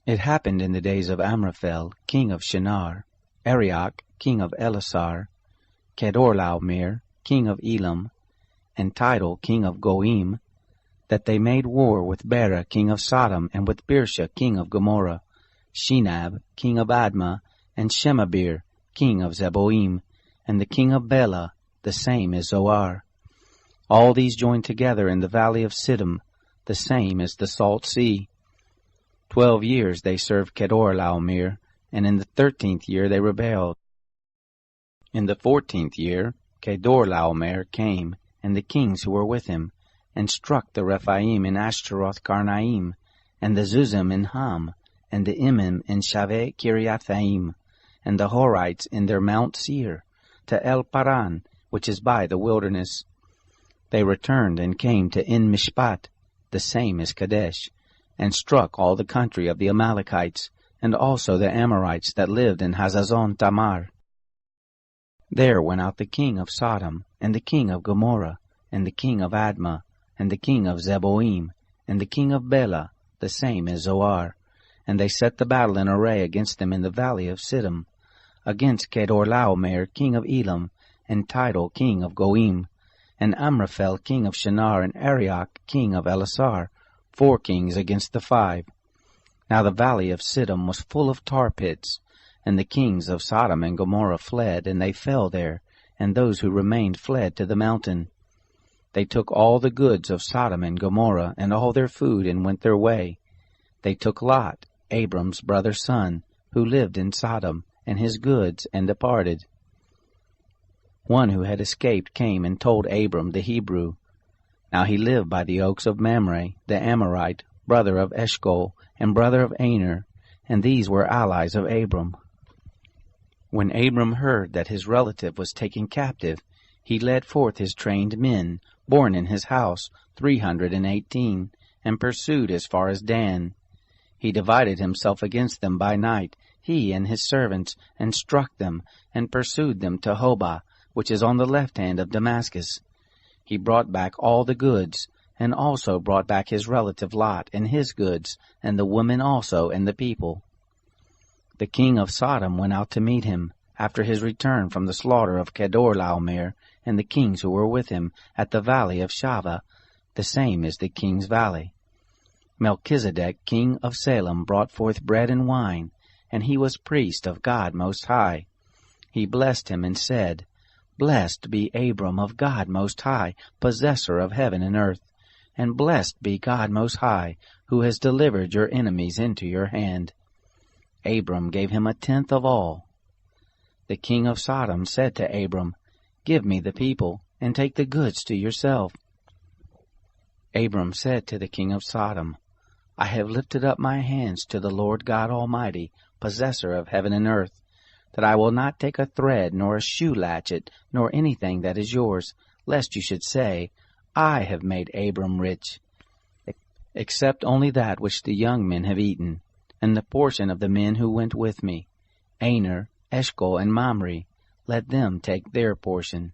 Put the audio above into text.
It happened in the days of Amraphel, king of Shinar, Arioch, king of Elasar, Kedorlaomer, king of Elam, and Tidal, king of Goim, that they made war with Bera, king of Sodom, and with Birsha, king of Gomorrah, Shinab, king of Admah, and Shemabir, king of Zeboim, and the king of Bela, the same is Zoar. All these joined together in the valley of Siddim, the same is the Salt Sea. 12 years they served Kedorlaomer, and in the 13th year they rebelled. In the 14th year Kedorlaomer came, and the kings who were with him, and struck the Rephaim in Ashtaroth-Karnaim, and the Zuzim in Ham, and the Emim in Shaveh Kiriathaim, and the Horites in their Mount Seir, to El Paran, which is by the wilderness. They returned and came to En Mishpat, the same is Kadesh, and struck all the country of the Amalekites, and also the Amorites that lived in Hazazon Tamar. There went out the king of Sodom, and the king of Gomorrah, and the king of Admah, and the king of Zeboim, and the king of Bela, the same is Zoar, and they set the battle in array against them in the valley of Siddim, against Kedorlaomer, king of Elam, and Tidal, king of Goim, and Amraphel, king of Shinar, and Arioch, king of Elasar, 4 kings against the 5. Now the valley of Siddim was full of tar pits, and the kings of Sodom and Gomorrah fled, and they fell there, and those who remained fled to the mountain. They took all the goods of Sodom and Gomorrah, and all their food, and went their way. They took Lot, Abram's brother's son, who lived in Sodom, and his goods, and departed. One who had escaped came and told Abram the Hebrew. Now he lived by the oaks of Mamre, the Amorite, brother of Eshcol, and brother of Aner, and these were allies of Abram. When Abram heard that his relative was taken captive, he led forth his trained men, born in his house, 318, and pursued as far as Dan. He divided himself against them by night, he and his servants, and struck them, and pursued them to Hobah, which is on the left hand of Damascus. He brought back all the goods, and also brought back his relative Lot and his goods, and the women also and the people. The king of Sodom went out to meet him, after his return from the slaughter of Kedorlaomer, and the kings who were with him, at the valley of Shaveh, the same is the king's valley. Melchizedek, king of Salem, brought forth bread and wine, and he was priest of God Most High. He blessed him and said, Blessed be Abram of God Most High, possessor of heaven and earth, and blessed be God Most High, who has delivered your enemies into your hand. Abram gave him 1/10 of all. The king of Sodom said to Abram, Give me the people, and take the goods to yourself. Abram said to the king of Sodom, I have lifted up my hands to the Lord God Almighty, possessor of heaven and earth, that I will not take a thread, nor a shoe latchet, nor anything that is yours, lest you should say, I have made Abram rich, except only that which the young men have eaten, and the portion of the men who went with me, Aner, Eshcol, and Mamre, let them take their portion.